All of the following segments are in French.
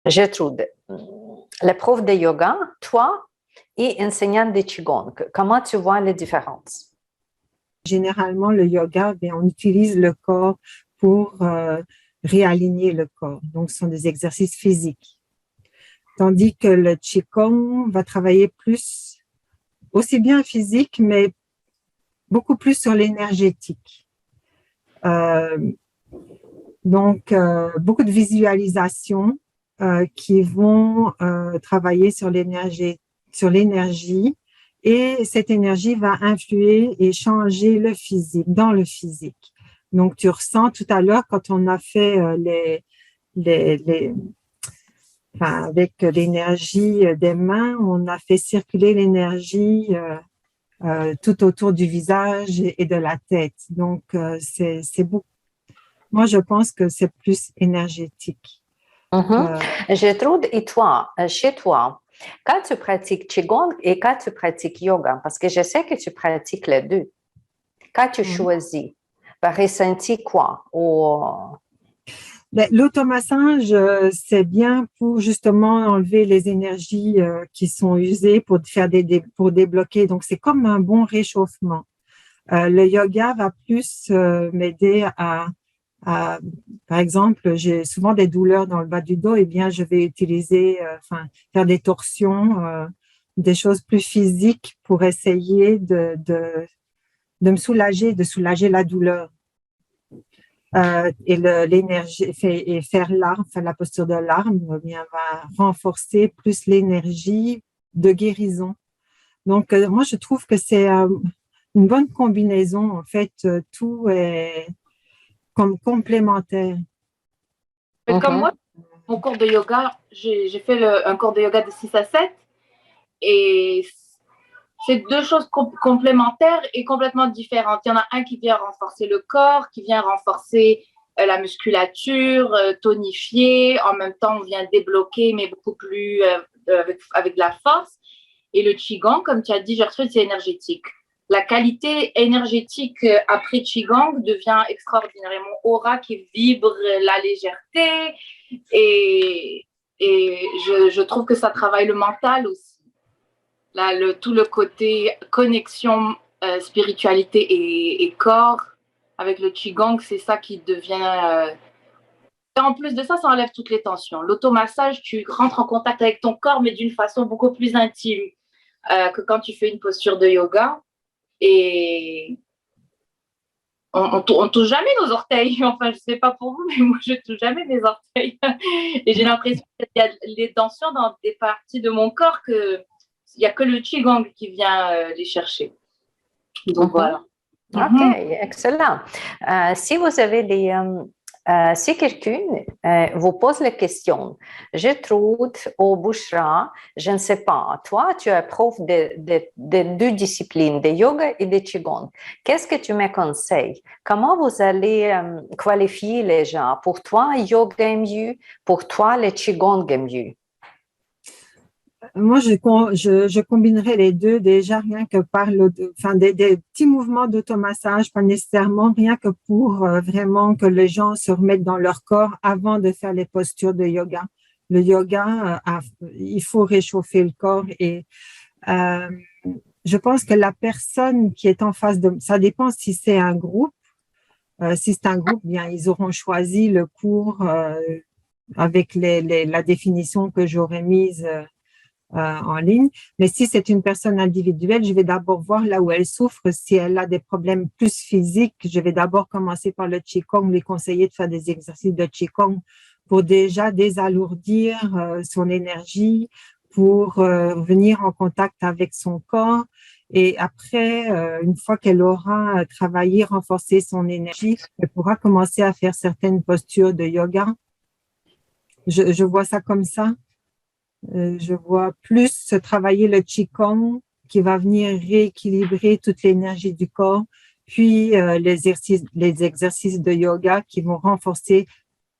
Gertrude, le prof de yoga, toi et enseignante de Qigong, comment tu vois les différences? Généralement, le yoga, on utilise le corps pour réaligner le corps. Donc, ce sont des exercices physiques. Tandis que le Qigong va travailler plus, aussi bien physique, mais beaucoup plus sur l'énergétique. Beaucoup de visualisations qui vont travailler sur l'énergie, et cette énergie va influer et changer le physique, dans le physique. Donc, tu ressens tout à l'heure quand on a fait avec l'énergie des mains, on a fait circuler l'énergie tout autour du visage et de la tête. Donc, c'est beaucoup. Moi, je pense que c'est plus énergétique. Gertrude, et toi, chez toi, quand tu pratiques Qigong et quand tu pratiques yoga, parce que je sais que tu pratiques les deux, quand tu choisis, par ressenti quoi? L'automassage, c'est bien pour justement enlever les énergies qui sont usées pour faire pour débloquer. Donc, c'est comme un bon réchauffement. Le yoga va plus m'aider par exemple, j'ai souvent des douleurs dans le bas du dos, et bien, je vais utiliser, faire des torsions, des choses plus physiques pour essayer de me soulager, de soulager la douleur. Et l'énergie, et faire l'arme, faire la posture de l'arme, bien, va renforcer plus l'énergie de guérison. Donc, moi, je trouve que c'est une bonne combinaison. En fait, tout est comme complémentaire. Comme moi, mon cours de yoga, j'ai fait un cours de yoga de 6 à 7 et c'est deux choses complémentaires et complètement différentes. Il y en a un qui vient renforcer le corps, qui vient renforcer la musculature, tonifier. En même temps, on vient débloquer, mais beaucoup plus avec de la force. Et le Qigong, comme tu as dit, Gertrude, c'est énergétique. La qualité énergétique après Qigong devient extraordinaire. Et mon aura qui vibre, la légèreté. Et je trouve que ça travaille le mental aussi. Là, tout le côté connexion, spiritualité et corps, avec le Qigong, c'est ça qui devient... En plus de ça, ça enlève toutes les tensions. L'automassage, tu rentres en contact avec ton corps, mais d'une façon beaucoup plus intime que quand tu fais une posture de yoga. Et on touche jamais nos orteils. Enfin, je sais pas pour vous, mais moi, je touche jamais mes orteils. Et j'ai l'impression qu'il y a les tensions dans des parties de mon corps que il n'y a que le Qigong qui vient les chercher. Donc, voilà. OK, excellent. Si vous avez si quelqu'un vous pose la question, Gertrude ou Bouchra, je ne sais pas, toi, tu es prof de deux disciplines, de yoga et de Qigong. Qu'est-ce que tu me conseilles? Comment vous allez qualifier les gens? Pour toi, yoga est mieux, pour toi, le Qigong est mieux? Moi, je combinerais les deux déjà, rien que par des petits mouvements d'automassage, pas nécessairement, rien que pour vraiment que les gens se remettent dans leur corps avant de faire les postures de yoga. Le yoga, il faut réchauffer le corps et je pense que la personne qui est en face ça dépend si c'est un groupe. Si c'est un groupe, bien, ils auront choisi le cours avec la définition que j'aurais mise en ligne. Mais si c'est une personne individuelle, je vais d'abord voir là où elle souffre. Si elle a des problèmes plus physiques, je vais d'abord commencer par le Qigong, lui conseiller de faire des exercices de Qigong pour déjà désalourdir son énergie, pour venir en contact avec son corps. Et après, une fois qu'elle aura travaillé, renforcé son énergie, elle pourra commencer à faire certaines postures de yoga. Je vois ça comme ça. Je vois plus travailler le Qigong qui va venir rééquilibrer toute l'énergie du corps, puis les exercices de yoga qui vont renforcer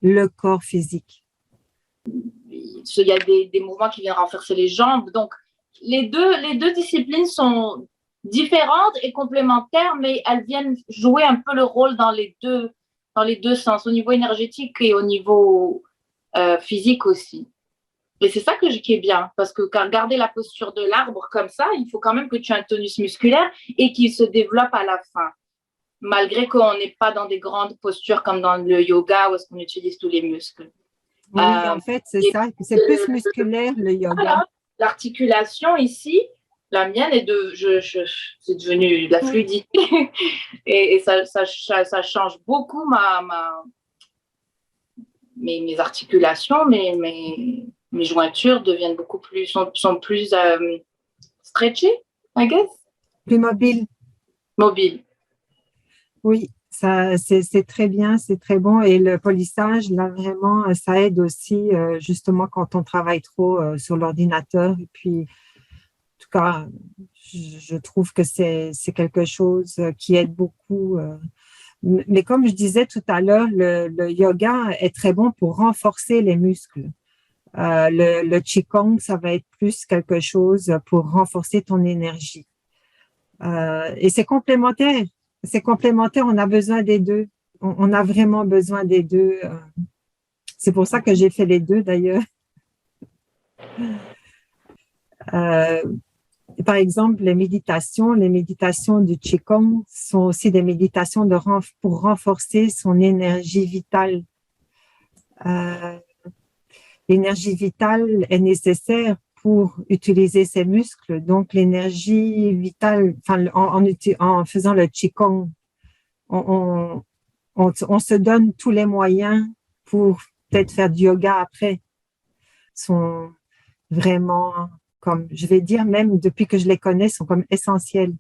le corps physique. Il y a des mouvements qui viennent renforcer les jambes. Donc, les deux disciplines sont différentes et complémentaires, mais elles viennent jouer un peu le rôle dans les deux sens, au niveau énergétique et au niveau physique aussi. Et c'est ça qui est bien, parce que garder la posture de l'arbre comme ça, il faut quand même que tu aies un tonus musculaire et qu'il se développe à la fin. Malgré qu'on n'est pas dans des grandes postures comme dans le yoga où est-ce qu'on utilise tous les muscles. Oui, en fait, c'est ça. C'est plus musculaire, le yoga. Voilà. L'articulation ici, la mienne c'est devenu de la fluidité. et ça change beaucoup mes articulations, mes jointures deviennent sont plus stretchées, I guess. Plus mobiles. Mobiles. Oui, ça, c'est très bien, c'est très bon. Et le polissage, là, vraiment, ça aide aussi, justement, quand on travaille trop sur l'ordinateur. Et puis, en tout cas, je trouve que c'est quelque chose qui aide beaucoup. Mais comme je disais tout à l'heure, le yoga est très bon pour renforcer les muscles. Le Qigong, ça va être plus quelque chose pour renforcer ton énergie. Et c'est complémentaire. C'est complémentaire, on a besoin des deux. On a vraiment besoin des deux. C'est pour ça que j'ai fait les deux d'ailleurs. Par exemple, les méditations du Qigong sont aussi des méditations pour renforcer son énergie vitale. L'énergie vitale est nécessaire pour utiliser ses muscles. Donc, l'énergie vitale, en faisant le Qigong, on se donne tous les moyens pour peut-être faire du yoga après. Sont vraiment, comme je vais dire, même depuis que je les connais, sont comme essentiels.